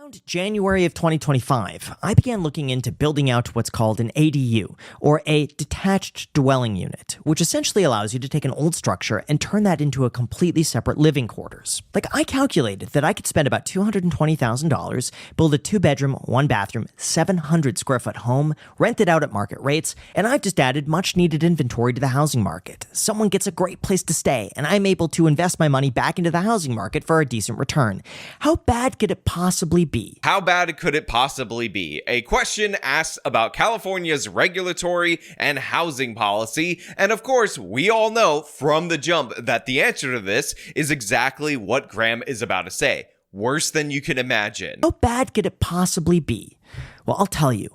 Around January of 2025, I began looking into building out what's called an ADU, or a detached dwelling unit, which essentially allows you to take an old structure and turn that into a completely separate living quarters. I calculated that I could spend about $220,000, build a 2-bedroom, 1-bathroom, 700 square foot home, rent it out at market rates, and I've just added much needed inventory to the housing market. Someone gets a great place to stay, and I'm able to invest my money back into the housing market for a decent return. How bad could it possibly be? How bad could it possibly be? A question asked about California's regulatory and housing policy, and of course, we all know from the jump that the answer to this is exactly what Graham is about to say. Worse than you can imagine. How bad could it possibly be? Well, I'll tell you.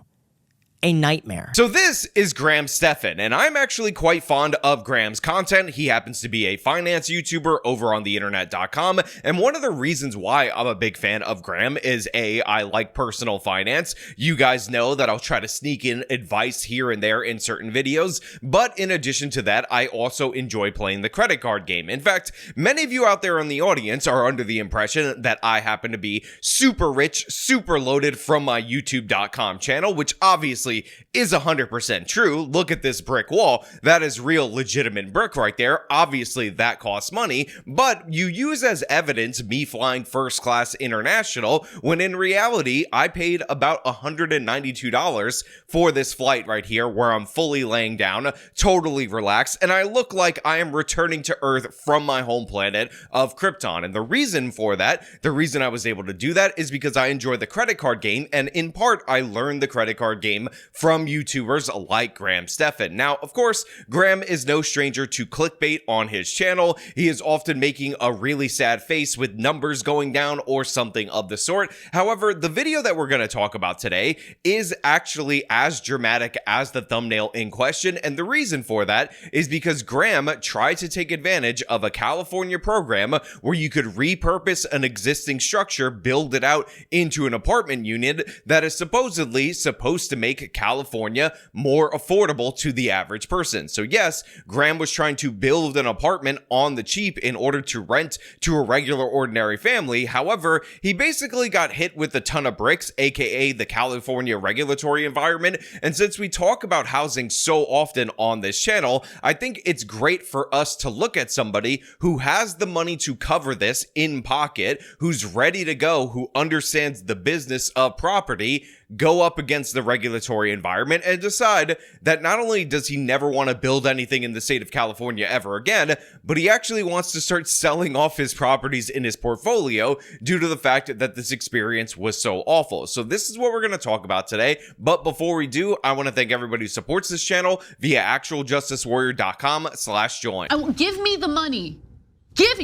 A nightmare. So this is Graham Stephan, and I'm actually quite fond of Graham's content. He happens to be a finance YouTuber over on theinternet.com, and one of the reasons why I'm a big fan of Graham is I like personal finance. You guys know that I'll try to sneak in advice here and there in certain videos, but in addition to that, I also enjoy playing the credit card game. In fact, many of you out there in the audience are under the impression that I happen to be super rich, super loaded from my youtube.com channel, which obviously is 100% true. Look at this brick wall. That is real legitimate brick right there. Obviously that costs money, but you use as evidence me flying first class international when in reality I paid about $192 for this flight right here, where I'm fully laying down, totally relaxed, and I look like I am returning to Earth from my home planet of Krypton. And the reason for that, the reason I was able to do that is because I enjoy the credit card game, and in part I learned the credit card game from YouTubers like Graham Stephan. Now, of course, Graham is no stranger to clickbait on his channel. He is often making a really sad face with numbers going down or something of the sort. However, the video that we're going to talk about today is actually as dramatic as the thumbnail in question, and the reason for that is because Graham tried to take advantage of a California program where you could repurpose an existing structure, build it out into an apartment unit that is supposedly supposed to make California more affordable to the average person. So yes, Graham was trying to build an apartment on the cheap in order to rent to a regular ordinary family. However, he basically got hit with a ton of bricks, aka the California regulatory environment. And since we talk about housing so often on this channel, I think it's great for us to look at somebody who has the money to cover this in pocket, who's ready to go, who understands the business of property, go up against the regulatory environment and decide that not only does he never want to build anything in the state of California ever again, but he actually wants to start selling off his properties in his portfolio due to the fact that this experience was so awful. So this is what we're going to talk about today. But before we do, I want to thank everybody who supports this channel via actualjusticewarrior.com/join. Give me the money. Give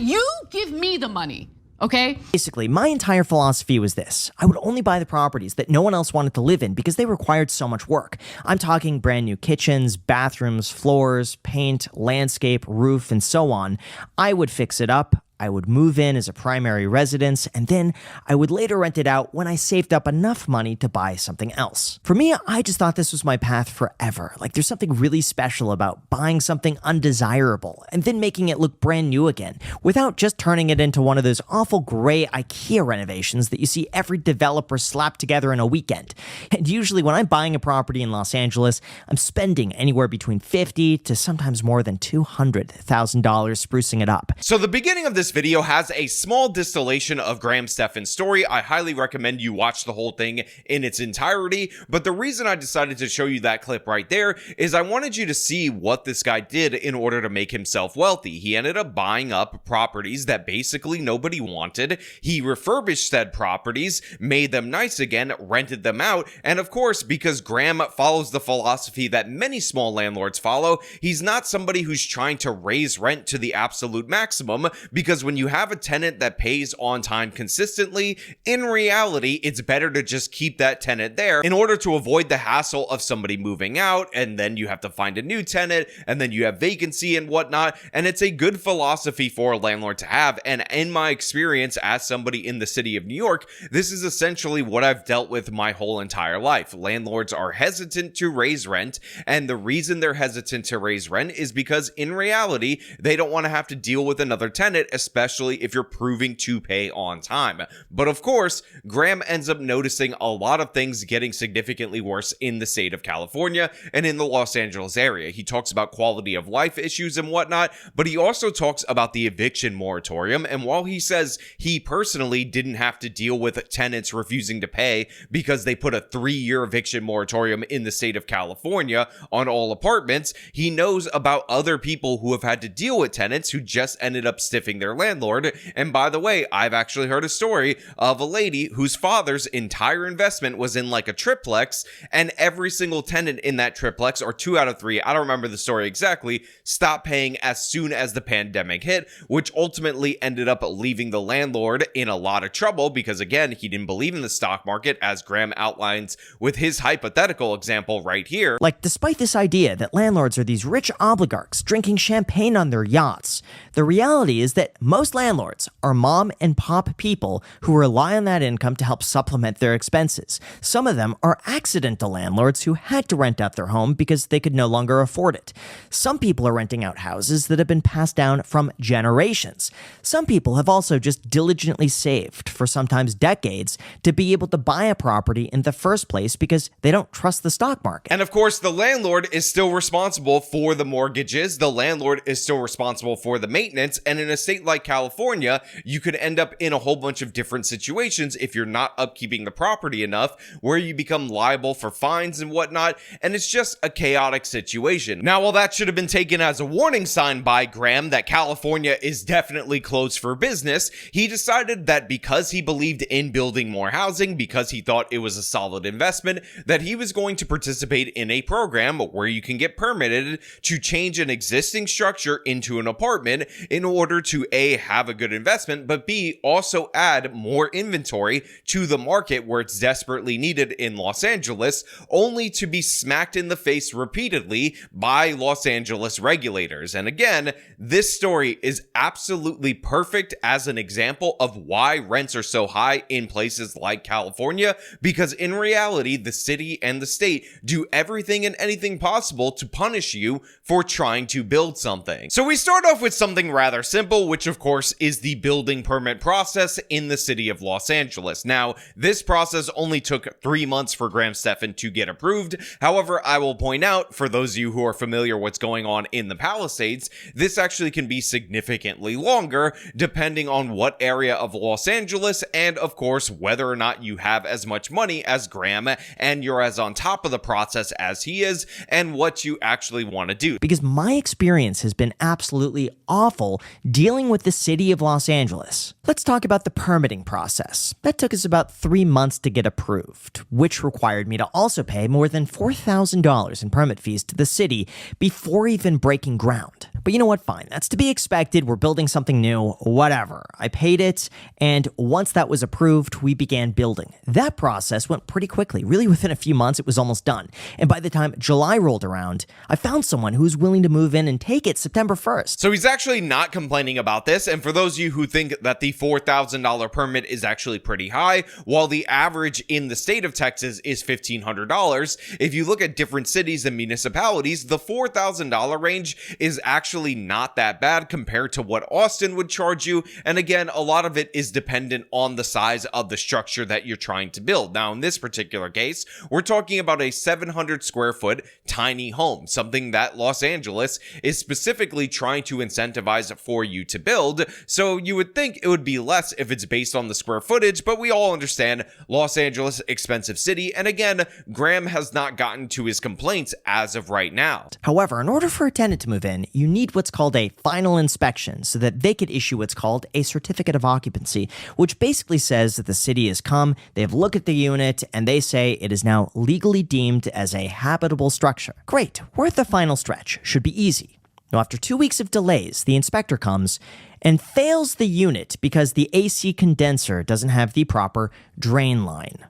me the money. Okay? Basically, my entire philosophy was this. I would only buy the properties that no one else wanted to live in because they required so much work. I'm talking brand new kitchens, bathrooms, floors, paint, landscape, roof, and so on. I would fix it up. I would move in as a primary residence, and then I would later rent it out when I saved up enough money to buy something else. For me, I just thought this was my path forever. There's something really special about buying something undesirable and then making it look brand new again, without just turning it into one of those awful gray IKEA renovations that you see every developer slap together in a weekend. And usually when I'm buying a property in Los Angeles, I'm spending anywhere between $50,000 to sometimes more than $200,000 sprucing it up. So the beginning of this video has a small distillation of Graham Stephan's story. I highly recommend you watch the whole thing in its entirety, but the reason I decided to show you that clip right there is I wanted you to see what this guy did in order to make himself wealthy. He ended up buying up properties that basically nobody wanted. He refurbished said properties, made them nice again, rented them out, and of course, because Graham follows the philosophy that many small landlords follow, he's not somebody who's trying to raise rent to the absolute maximum, because when you have a tenant that pays on time consistently, in reality, it's better to just keep that tenant there in order to avoid the hassle of somebody moving out, and then you have to find a new tenant, and then you have vacancy and whatnot, and it's a good philosophy for a landlord to have. And in my experience as somebody in the city of New York, this is essentially what I've dealt with my whole entire life. Landlords are hesitant to raise rent, and the reason they're hesitant to raise rent is because in reality, they don't want to have to deal with another tenant, especially if you're proving to pay on time. But of course, Graham ends up noticing a lot of things getting significantly worse in the state of California and in the Los Angeles area. He talks about quality of life issues and whatnot, but he also talks about the eviction moratorium. And while he says he personally didn't have to deal with tenants refusing to pay because they put a 3-year eviction moratorium in the state of California on all apartments, he knows about other people who have had to deal with tenants who just ended up stiffing their landlord. And by the way, I've actually heard a story of a lady whose father's entire investment was in like a triplex, and every single tenant in that triplex, or 2 out of 3, I don't remember the story exactly, stopped paying as soon as the pandemic hit, which ultimately ended up leaving the landlord in a lot of trouble because, again, he didn't believe in the stock market, as Graham outlines with his hypothetical example right here. Like, despite this idea that landlords are these rich oligarchs drinking champagne on their yachts, the reality is that most landlords are mom and pop people who rely on that income to help supplement their expenses. Some of them are accidental landlords who had to rent out their home because they could no longer afford it. Some people are renting out houses that have been passed down from generations. Some people have also just diligently saved for sometimes decades to be able to buy a property in the first place because they don't trust the stock market. And of course, the landlord is still responsible for the mortgages. The landlord is still responsible for the maintenance. And in a state like California, you could end up in a whole bunch of different situations if you're not upkeeping the property enough, where you become liable for fines and whatnot. And it's just a chaotic situation. Now, while that should have been taken as a warning sign by Graham that California is definitely closed for business, he decided that because he believed in building more housing, because he thought it was a solid investment, that he was going to participate in a program where you can get permitted to change an existing structure into an apartment in order to A, have a good investment, but B, also add more inventory to the market where it's desperately needed in Los Angeles, only to be smacked in the face repeatedly by Los Angeles regulators. And again, this story is absolutely perfect as an example of why rents are so high in places like California, because in reality, the city and the state do everything and anything possible to punish you for trying to build something. So we start off with something rather simple, which of course is the building permit process in the city of Los Angeles. Now, this process only took 3 months for Graham Stephan to get approved. However, I will point out, for those of you who are familiar what's going on in the Palisades, this actually can be significantly longer depending on what area of Los Angeles, and of course whether or not you have as much money as Graham and you're as on top of the process as he is, and what you actually want to do. Because my experience has been absolutely awful dealing with the city of Los Angeles. Let's talk about the permitting process. That took us about 3 months to get approved, which required me to also pay more than $4,000 in permit fees to the city before even breaking ground. But you know what? Fine. That's to be expected. We're building something new. Whatever. I paid it, and once that was approved, we began building. That process went pretty quickly. Really, within a few months, it was almost done. And by the time July rolled around, I found someone who was willing to move in and take it September 1st. So he's actually not complaining about this. And for those of you who think that the $4,000 permit is actually pretty high, while the average in the state of Texas is $1,500, if you look at different cities and municipalities, the $4,000 range is actually not that bad compared to what Austin would charge you. And again, a lot of it is dependent on the size of the structure that you're trying to build. Now, in this particular case, we're talking about a 700 square foot tiny home, something that Los Angeles is specifically trying to incentivize for you to build. So you would think it would be less if it's based on the square footage, but we all understand Los Angeles, expensive city. And again, Graham has not gotten to his complaints as of right now. However, in order for a tenant to move in, you need what's called a final inspection so that they could issue what's called a certificate of occupancy, which basically says that the city has come, they've looked at the unit, and they say it is now legally deemed as a habitable structure. Great, we're at the final stretch. Should be easy. Now, after 2 weeks of delays, the inspector comes and fails the unit because the AC condenser doesn't have the proper drain line.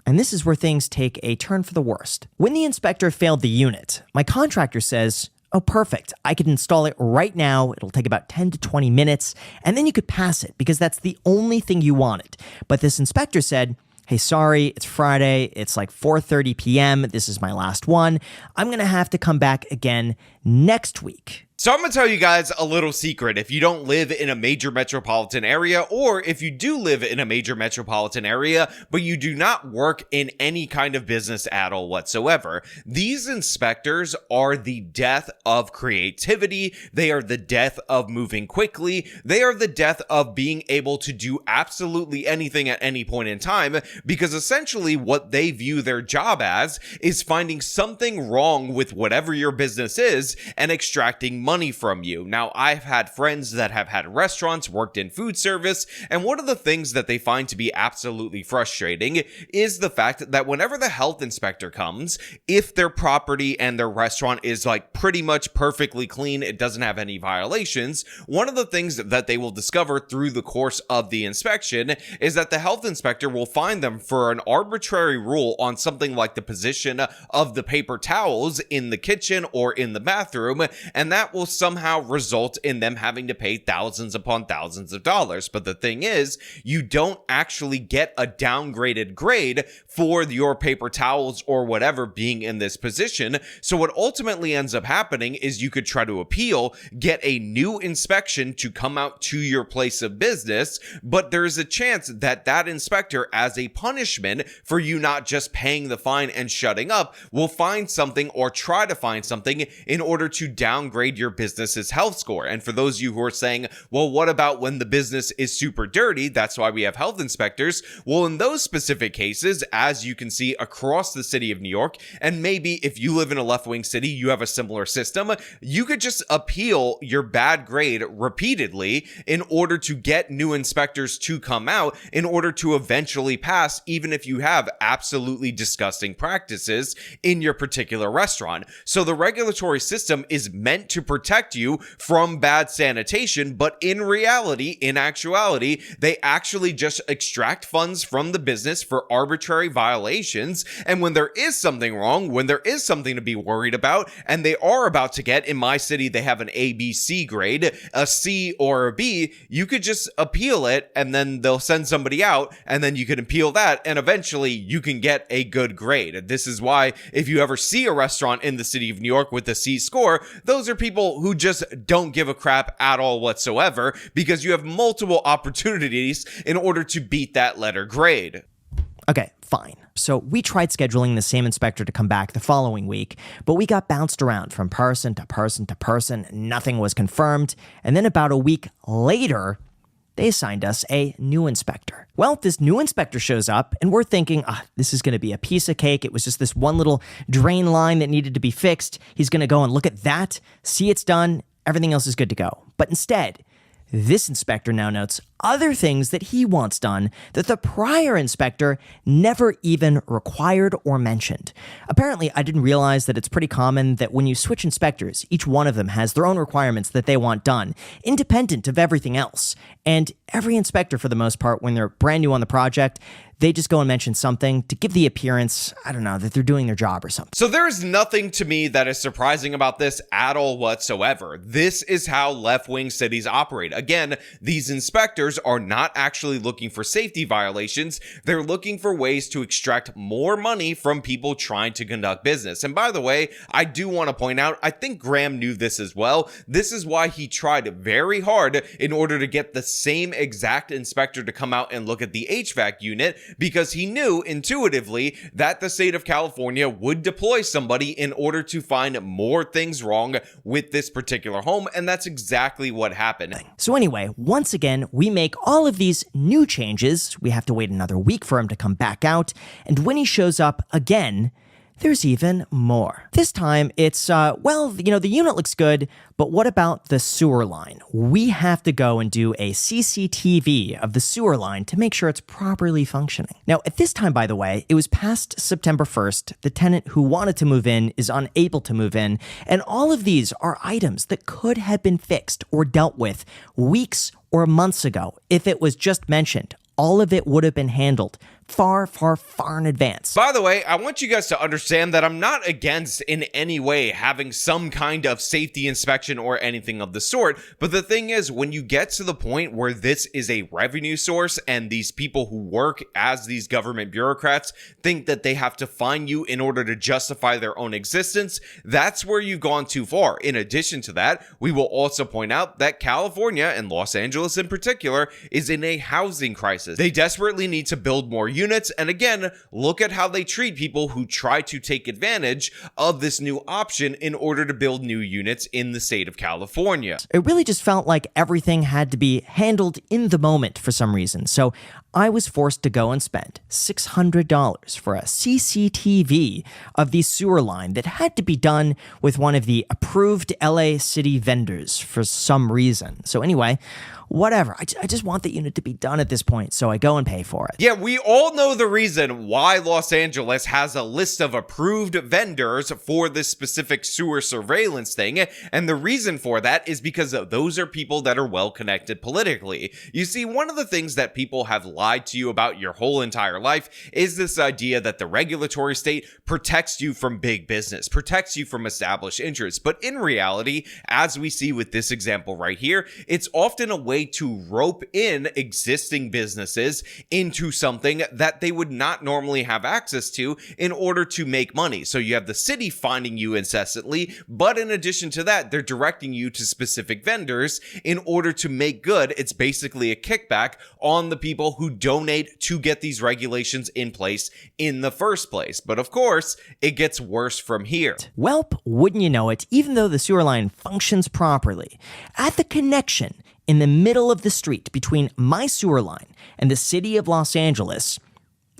And this is where things take a turn for the worst. When the inspector failed the unit, my contractor says, "Oh, perfect. I could install it right now. It'll take about 10 to 20 minutes, and then you could pass it because that's the only thing you wanted." But this inspector said, "Hey, sorry, it's Friday. It's like 4:30 p.m. This is my last one. I'm going to have to come back again next week." So I'm going to tell you guys a little secret. If you don't live in a major metropolitan area, or if you do live in a major metropolitan area, but you do not work in any kind of business at all whatsoever, these inspectors are the death of creativity. They are the death of moving quickly. They are the death of being able to do absolutely anything at any point in time, because essentially what they view their job as is finding something wrong with whatever your business is and extracting money from you. Now, I've had friends that have had restaurants, worked in food service, and one of the things that they find to be absolutely frustrating is the fact that whenever the health inspector comes, if their property and their restaurant is like pretty much perfectly clean, it doesn't have any violations, one of the things that they will discover through the course of the inspection is that the health inspector will find them for an arbitrary rule on something like the position of the paper towels in the kitchen or in the bathroom, and that will somehow result in them having to pay thousands upon thousands of dollars. But the thing is, you don't actually get a downgraded grade for your paper towels or whatever being in this position. So what ultimately ends up happening is you could try to appeal, get a new inspection to come out to your place of business, but there's a chance that that inspector, as a punishment for you not just paying the fine and shutting up, will find something or try to find something in order to downgrade your business's health score. And for those of you who are saying, well, what about when the business is super dirty? That's why we have health inspectors. Well, in those specific cases, as you can see across the city of New York, and maybe if you live in a left-wing city, you have a similar system, you could just appeal your bad grade repeatedly in order to get new inspectors to come out in order to eventually pass, even if you have absolutely disgusting practices in your particular restaurant. So the regulatory system is meant to protect you from bad sanitation, but in reality, in actuality, they actually just extract funds from the business for arbitrary violations. And when there is something wrong, when there is something to be worried about, and they are about to get, in my city, they have an A, B, C grade, a C or a B, you could just appeal it, and then they'll send somebody out, and then you can appeal that, and eventually you can get a good grade. This is why if you ever see a restaurant in the city of New York with a C score, those are people who just don't give a crap at all whatsoever, because you have multiple opportunities in order to beat that letter grade. Okay, fine. So we tried scheduling the same inspector to come back the following week, but we got bounced around from person to person to person. Nothing was confirmed. And then about a week later, they assigned us a new inspector. Well, this new inspector shows up, and we're thinking, this is going to be a piece of cake. It was just this one little drain line that needed to be fixed. He's going to go and look at that, see it's done, everything else is good to go. But instead, this inspector now notes other things that he wants done that the prior inspector never even required or mentioned. Apparently, I didn't realize that it's pretty common that when you switch inspectors, each one of them has their own requirements that they want done, independent of everything else. And every inspector, for the most part, when they're brand new on the project, they just go and mention something to give the appearance, I don't know, that they're doing their job or something. So there's nothing to me that is surprising about this at all whatsoever. This is how left-wing cities operate. Again, these inspectors are not actually looking for safety violations. They're looking for ways to extract more money from people trying to conduct business. And by the way, I do want to point out, I think Graham knew this as well. This is why he tried very hard in order to get the same exact inspector to come out and look at the HVAC unit, because he knew intuitively that the state of California would deploy somebody in order to find more things wrong with this particular home, and that's exactly what happened. So anyway, once again, we make all of these new changes. We have to wait another week for him to come back out, and when he shows up again, there's even more. This time, it's, the unit looks good, but what about the sewer line? We have to go and do a CCTV of the sewer line to make sure it's properly functioning. Now, at this time, by the way, it was past September 1st. The tenant who wanted to move in is unable to move in, and all of these are items that could have been fixed or dealt with weeks or months ago if it was just mentioned. All of it would have been handled far, far, far in advance. By the way, I want you guys to understand that I'm not against in any way having some kind of safety inspection or anything of the sort, but the thing is, when you get to the point where this is a revenue source and these people who work as these government bureaucrats think that they have to fine you in order to justify their own existence, that's where you've gone too far. In addition to that, we will also point out that California, and Los Angeles in particular, is in a housing crisis. They desperately need to build more units, and again, look at how they treat people who try to take advantage of this new option in order to build new units in the state of California. It really just felt like everything had to be handled in the moment for some reason, so I was forced to go and spend $600 for a CCTV of the sewer line that had to be done with one of the approved LA City vendors for some reason. So anyway, whatever. I just want the unit to be done at this point, so I go and pay for it. Yeah, we all know the reason why Los Angeles has a list of approved vendors for this specific sewer surveillance thing, and the reason for that is because those are people that are well connected politically. You see, one of the things that people have lied to you about your whole entire life is this idea that the regulatory state protects you from big business, protects you from established interests, but in reality, as we see with this example right here, it's often a way to rope in existing businesses into something that they would not normally have access to in order to make money. So you have the city finding you incessantly, but in addition to that, they're directing you to specific vendors in order to make good. It's basically a kickback on the people who donate to get these regulations in place in the first place. But of course, it gets worse from here. Welp, wouldn't you know it, even though the sewer line functions properly, at the connection in the middle of the street between my sewer line and the city of Los Angeles,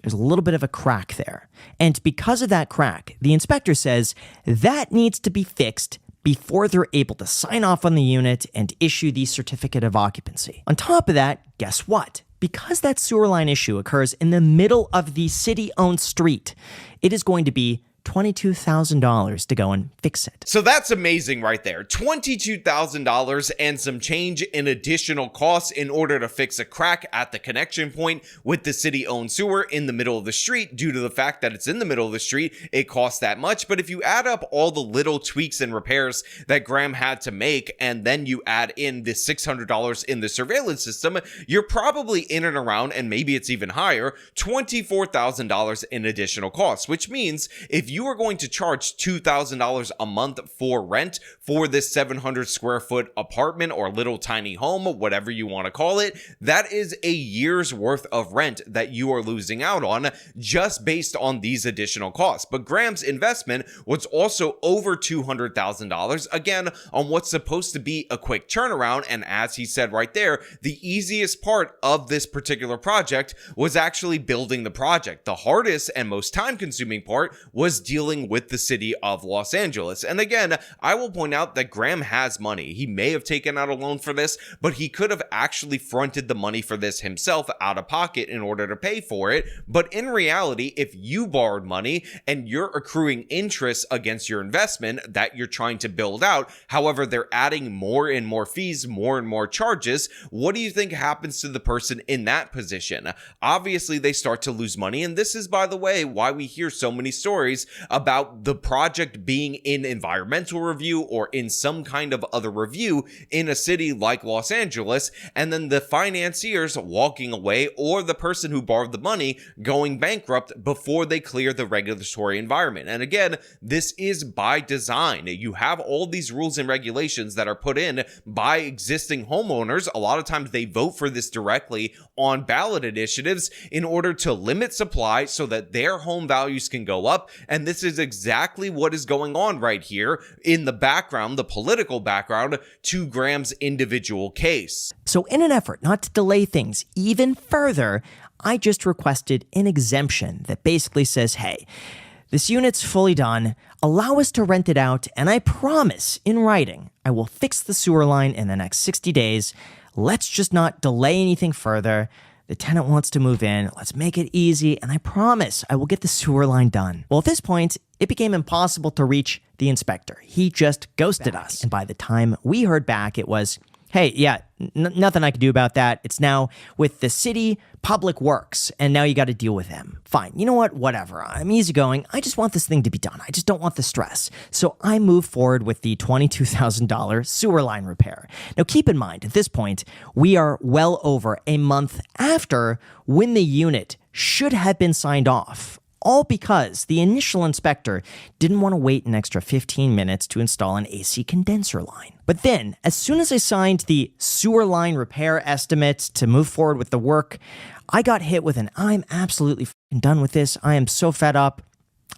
there's a little bit of a crack there. And because of that crack, the inspector says that needs to be fixed before they're able to sign off on the unit and issue the certificate of occupancy. On top of that, guess what? Because that sewer line issue occurs in the middle of the city-owned street, it is going to be $22,000 to go and fix it. So that's amazing right there. $22,000 and some change in additional costs in order to fix a crack at the connection point with the city-owned sewer in the middle of the street. Due to the fact that it's in the middle of the street, it costs that much. But if you add up all the little tweaks and repairs that Graham had to make, and then you add in the $600 in the surveillance system, you're probably in and around, and maybe it's even higher, $24,000 in additional costs, which means if you are going to charge $2,000 a month for rent for this 700 square foot apartment or little tiny home, whatever you want to call it, that is a year's worth of rent that you are losing out on just based on these additional costs. But Graham's investment was also over $200,000, again, on what's supposed to be a quick turnaround. And as he said right there, the easiest part of this particular project was actually building the project. The hardest and most time-consuming part was dealing with the city of Los Angeles. And again, I will point out that Graham has money. He may have taken out a loan for this, but he could have actually fronted the money for this himself out of pocket in order to pay for it. But in reality, if you borrowed money and you're accruing interest against your investment that you're trying to build out, however, they're adding more and more fees, more and more charges, what do you think happens to the person in that position? Obviously, they start to lose money. And this is, by the way, why we hear so many stories about the project being in environmental review or in some kind of other review in a city like Los Angeles, and then the financiers walking away or the person who borrowed the money going bankrupt before they clear the regulatory environment. And again, this is by design. You have all these rules and regulations that are put in by existing homeowners. A lot of times they vote for this directly on ballot initiatives in order to limit supply so that their home values can go up. And this is exactly what is going on right here in the background, the political background to Graham's individual case. So in an effort not to delay things even further, I just requested an exemption that basically says, hey, this unit's fully done, allow us to rent it out, and I promise in writing I will fix the sewer line in the next 60 days. Let's just not delay anything further. The tenant wants to move in. Let's make it easy, and I promise I will get the sewer line done. Well, at this point, it became impossible to reach the inspector. He just ghosted us. And by the time we heard back, it was Hey, yeah, nothing I can do about that. It's now with the city public works, and now you got to deal with them. Fine. You know what? Whatever. I'm easygoing. I just want this thing to be done. I just don't want the stress. So I move forward with the $22,000 sewer line repair. Now, keep in mind, at this point, we are well over a month after when the unit should have been signed off. All because the initial inspector didn't want to wait an extra 15 minutes to install an AC condenser line. But then, as soon as I signed the sewer line repair estimate to move forward with the work, I got hit with an I'm absolutely f***ing done with this, I am so fed up,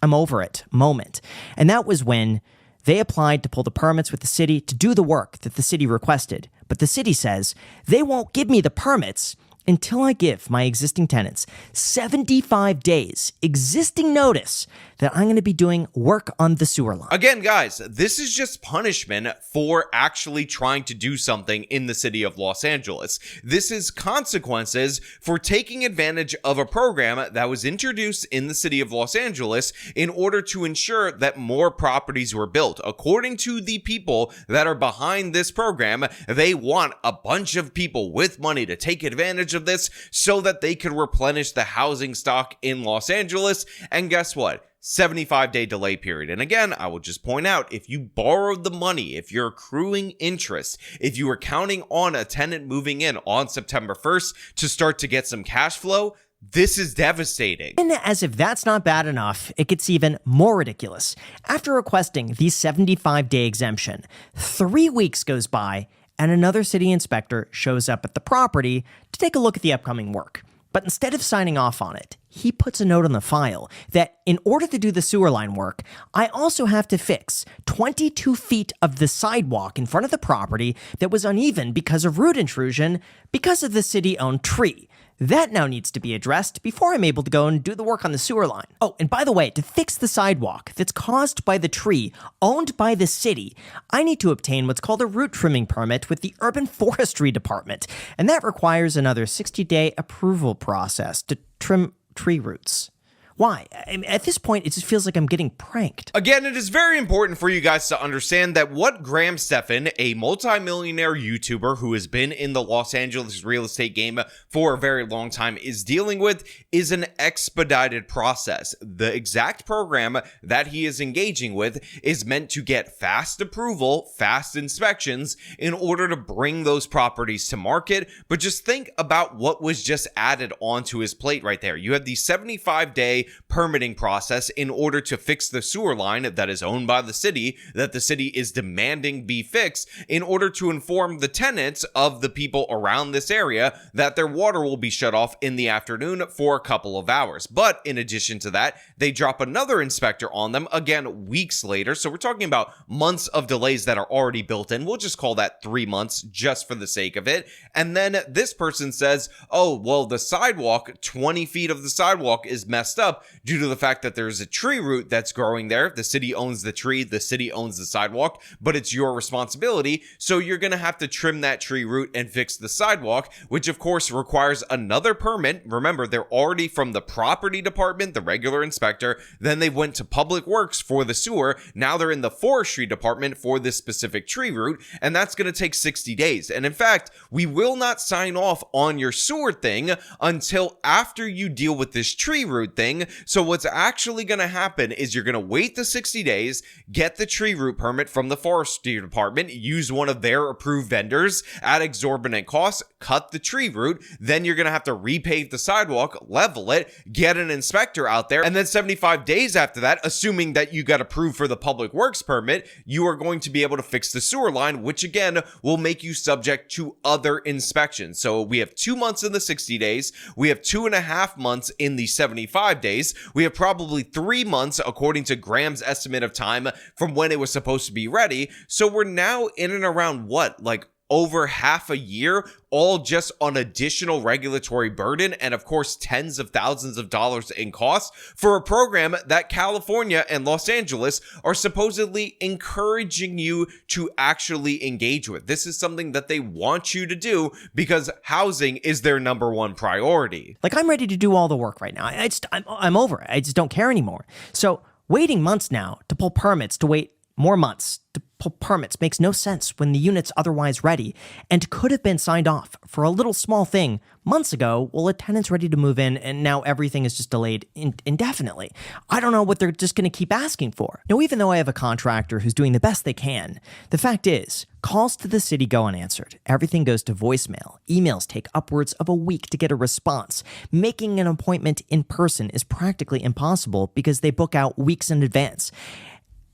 I'm over it moment. And that was when they applied to pull the permits with the city to do the work that the city requested. But the city says they won't give me the permits until I give my existing tenants 75 days existing notice that I'm going to be doing work on the sewer line. Again, guys, this is just punishment for actually trying to do something in the city of Los Angeles. This is consequences for taking advantage of a program that was introduced in the city of Los Angeles in order to ensure that more properties were built. According to the people that are behind this program, they want a bunch of people with money to take advantage of this so that they could replenish the housing stock in Los Angeles. And guess what? 75-day delay period. And again, I will just point out, if you borrowed the money, if you're accruing interest, if you were counting on a tenant moving in on September 1st to start to get some cash flow, this is devastating. And as if that's not bad enough, it gets even more ridiculous. After requesting the 75-day exemption, 3 weeks goes by and another city inspector shows up at the property to take a look at the upcoming work. But instead of signing off on it, he puts a note on the file that in order to do the sewer line work, I also have to fix 22 feet of the sidewalk in front of the property that was uneven because of root intrusion because of the city-owned tree. That now needs to be addressed before I'm able to go and do the work on the sewer line. Oh, and by the way, to fix the sidewalk that's caused by the tree owned by the city, I need to obtain what's called a root trimming permit with the Urban Forestry Department, and that requires another 60-day approval process to trim tree roots. Why? I mean, at this point, it just feels like I'm getting pranked. Again, it is very important for you guys to understand that what Graham Stephan, a multimillionaire YouTuber who has been in the Los Angeles real estate game for a very long time, is dealing with is an expedited process. The exact program that he is engaging with is meant to get fast approval, fast inspections in order to bring those properties to market. But just think about what was just added onto his plate right there. You had the 75-day permitting process in order to fix the sewer line that is owned by the city, that the city is demanding be fixed, in order to inform the tenants of the people around this area that their water will be shut off in the afternoon for a couple of hours. But in addition to that, they drop another inspector on them, again, weeks later. So we're talking about months of delays that are already built in. We'll just call that 3 months just for the sake of it. And then this person says, oh, well, the sidewalk, 20 feet of the sidewalk is messed up due to the fact that there's a tree root that's growing there. The city owns the tree, the city owns the sidewalk, but it's your responsibility. So you're going to have to trim that tree root and fix the sidewalk, which of course requires another permit. Remember, they're already from the property department, the regular inspector. Then they went to public works for the sewer. Now they're in the forestry department for this specific tree root, and that's going to take 60 days. And in fact, we will not sign off on your sewer thing until after you deal with this tree root thing. So what's actually going to happen is you're going to wait the 60 days, get the tree root permit from the forestry department, use one of their approved vendors at exorbitant costs, cut the tree root, then you're going to have to repave the sidewalk, level it, get an inspector out there, and then 75 days after that, assuming that you got approved for the public works permit, you are going to be able to fix the sewer line, which again will make you subject to other inspections. So we have 2 months in the 60 days, we have 2.5 months in the 75 days, we have probably 3 months according to Graham's estimate of time from when it was supposed to be ready. So we're now in and around what, like over half a year, all just on additional regulatory burden and of course tens of thousands of dollars in costs for a program that California and Los Angeles are supposedly encouraging you to actually engage with. This is something that they want you to do because housing is their number one priority. Like, I'm ready to do all the work right now. I'm over it. I just don't care anymore. So waiting months now to pull permits, to wait more months to permits makes no sense when the unit's otherwise ready and could have been signed off for a little small thing months ago while a tenant's ready to move in and now everything is just delayed indefinitely. I don't know what they're just going to keep asking for. Now, even though I have a contractor who's doing the best they can, the fact is, calls to the city go unanswered. Everything goes to voicemail. Emails take upwards of a week to get a response. Making an appointment in person is practically impossible because they book out weeks in advance.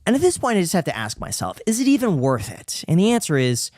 And at this point, I just have to ask myself, is it even worth it? And the answer is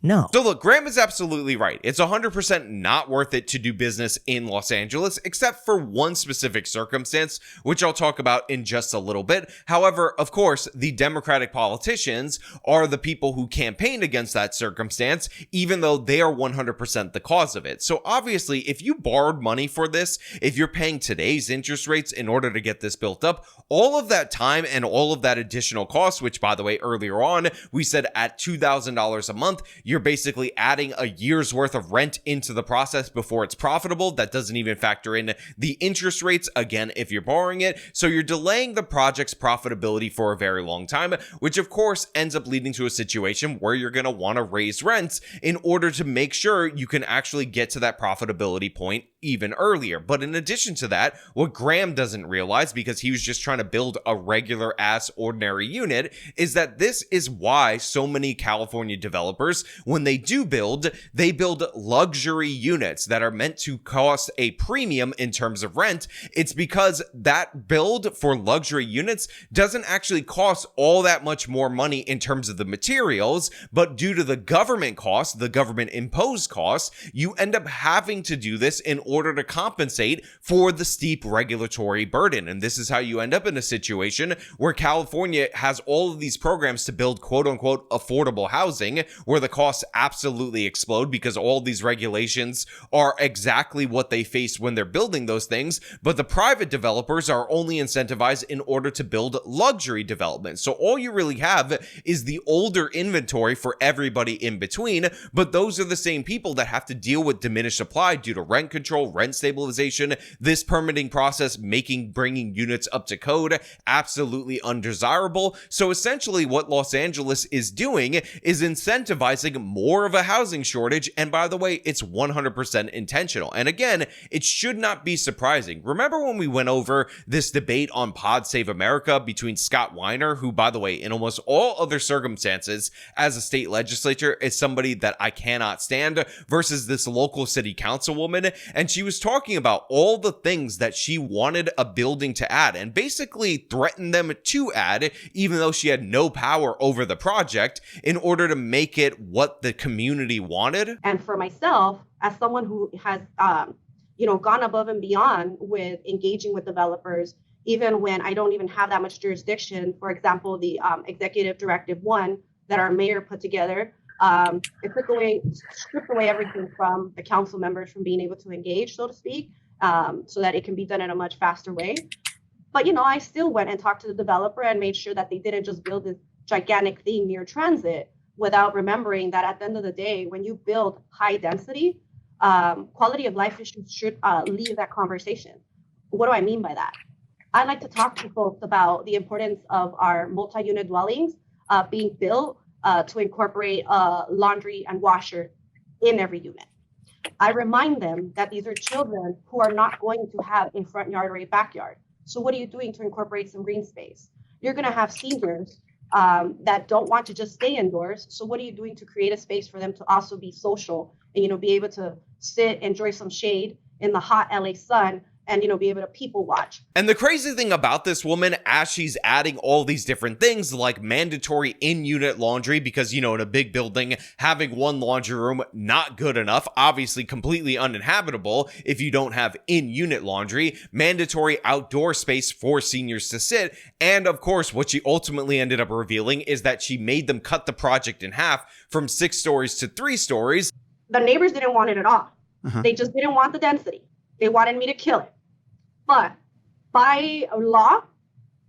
no. So look, Graham is absolutely right. It's 100% not worth it to do business in Los Angeles, except for one specific circumstance, which I'll talk about in just a little bit. However, of course, the Democratic politicians are the people who campaigned against that circumstance, even though they are 100% the cause of it. So obviously, if you borrowed money for this, if you're paying today's interest rates in order to get this built up, all of that time and all of that additional cost, which by the way, earlier on, we said at $2,000 a month, you're basically adding a year's worth of rent into the process before it's profitable. That doesn't even factor in the interest rates, again, if you're borrowing it. So you're delaying the project's profitability for a very long time, which of course ends up leading to a situation where you're going to want to raise rents in order to make sure you can actually get to that profitability point even earlier. But in addition to that, what Graham doesn't realize, because he was just trying to build a regular ass ordinary unit, is that this is why so many California developers, when they do build, they build luxury units that are meant to cost a premium in terms of rent. It's because that build for luxury units doesn't actually cost all that much more money in terms of the materials, but due to the government costs, the government imposed costs, you end up having to do this in order to compensate for the steep regulatory burden. And this is how you end up in a situation where California has all of these programs to build quote unquote affordable housing, where the costs absolutely explode because all these regulations are exactly what they face when they're building those things. But the private developers are only incentivized in order to build luxury development. So all you really have is the older inventory for everybody in between. But those are the same people that have to deal with diminished supply due to rent control, rent stabilization, this permitting process making bringing units up to code absolutely undesirable. So essentially what Los Angeles is doing is incentivizing more of a housing shortage. And by the way, it's 100% intentional. And again, it should not be surprising. Remember when we went over this debate on Pod Save America between Scott Weiner, who by the way, in almost all other circumstances as a state legislature is somebody that I cannot stand, versus this local city councilwoman. And she was talking about all the things that she wanted a building to add and basically threatened them to add, even though she had no power over the project, in order to make it what the community wanted. And for myself, as someone who has, gone above and beyond with engaging with developers, even when I don't even have that much jurisdiction, for example, the Executive Directive 1 that our mayor put together, it stripped away everything from the council members from being able to engage, so to speak, so that it can be done in a much faster way. But, I still went and talked to the developer and made sure that they didn't just build this gigantic thing near transit without remembering that at the end of the day, when you build high density, quality of life issues should leave that conversation. What do I mean by that? I like to talk to folks about the importance of our multi-unit dwellings being built to incorporate a laundry and washer in every unit. I remind them that these are children who are not going to have a front yard or a backyard. So what are you doing to incorporate some green space? You're going to have seniors that don't want to just stay indoors. So what are you doing to create a space for them to also be social and, be able to sit, enjoy some shade in the hot LA sun, and, be able to people watch. And the crazy thing about this woman, as she's adding all these different things like mandatory in-unit laundry, because, in a big building, having one laundry room, not good enough, obviously completely uninhabitable if you don't have in-unit laundry, mandatory outdoor space for seniors to sit. And of course, what she ultimately ended up revealing is that she made them cut the project in half from 6 stories to 3 stories. The neighbors didn't want it at all. They just didn't want the density. They wanted me to kill it. But by law,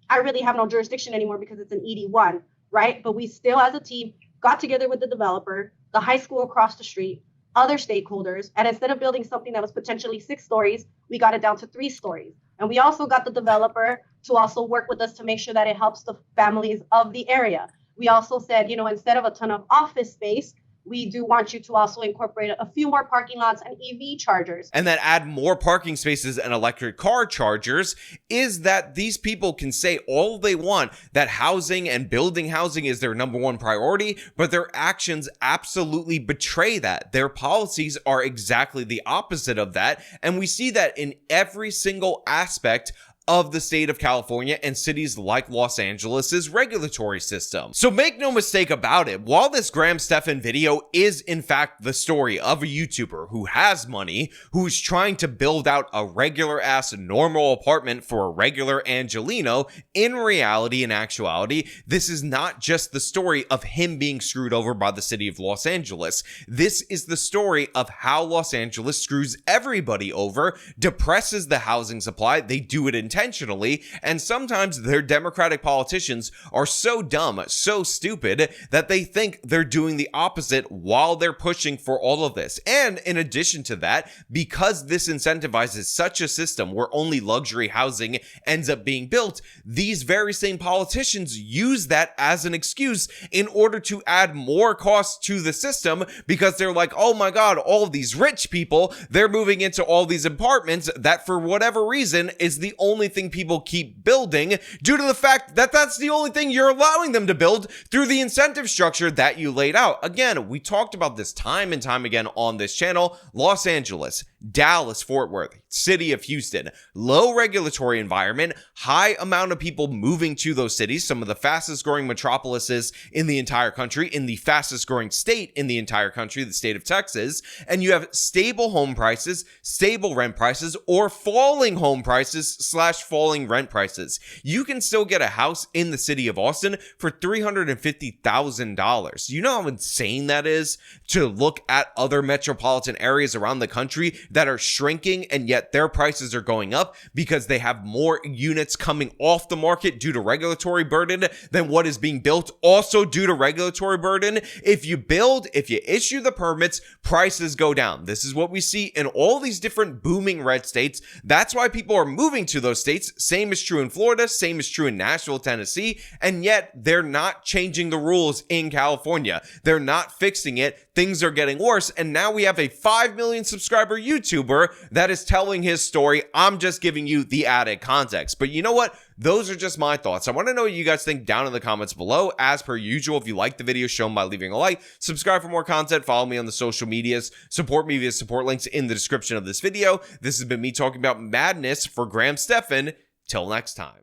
I really have no jurisdiction anymore because it's an ED1, right? But we still, as a team, got together with the developer, the high school across the street, other stakeholders, and instead of building something that was potentially 6 stories, we got it down to 3 stories. And we also got the developer to also work with us to make sure that it helps the families of the area. We also said, instead of a ton of office space, we do want you to also incorporate a few more parking lots and EV chargers. And that add more parking spaces and electric car chargers is that these people can say all they want, that housing and building housing is their number one priority, but their actions absolutely betray that. Their policies are exactly the opposite of that. And we see that in every single aspect of the state of California and cities like Los Angeles's regulatory system. So make no mistake about it, while this Graham Stephan video is in fact the story of a YouTuber who has money, who's trying to build out a regular ass normal apartment for a regular Angelino, in reality and actuality, this is not just the story of him being screwed over by the city of Los Angeles. This is the story of how Los Angeles screws everybody over, depresses the housing supply. They do it intentionally, and sometimes their Democratic politicians are so dumb, so stupid, that they think they're doing the opposite while they're pushing for all of this. And in addition to that, because this incentivizes such a system where only luxury housing ends up being built, these very same politicians use that as an excuse in order to add more costs to the system, because they're like, oh my god, all of these rich people, they're moving into all these apartments that for whatever reason is the only thing people keep building, due to the fact that that's the only thing you're allowing them to build through the incentive structure that you laid out. Again, we talked about this time and time again on this channel. Los Angeles, Dallas, Fort Worth, city of Houston, low regulatory environment, high amount of people moving to those cities, some of the fastest growing metropolises in the entire country, in the fastest growing state in the entire country, the state of Texas, and you have stable home prices, stable rent prices, or falling home prices / falling rent prices. You can still get a house in the city of Austin for $350,000. You know how insane that is to look at other metropolitan areas around the country that are shrinking, and yet their prices are going up because they have more units coming off the market due to regulatory burden than what is being built, also due to regulatory burden. If you build, if you issue the permits, prices go down. This is what we see in all these different booming red states. That's why people are moving to those states. Same is true in Florida, same is true in Nashville, Tennessee, and yet they're not changing the rules in California. They're not fixing it. Things are getting worse, and now we have a 5 million subscriber YouTuber that is telling his story. I'm just giving you the added context. But you know what? Those are just my thoughts. I want to know what you guys think down in the comments below. As per usual, if you like the video, show them by leaving a like, subscribe for more content, follow me on the social medias, support me via support links in the description of this video. This has been me talking about madness for Graham Stephan. Till next time.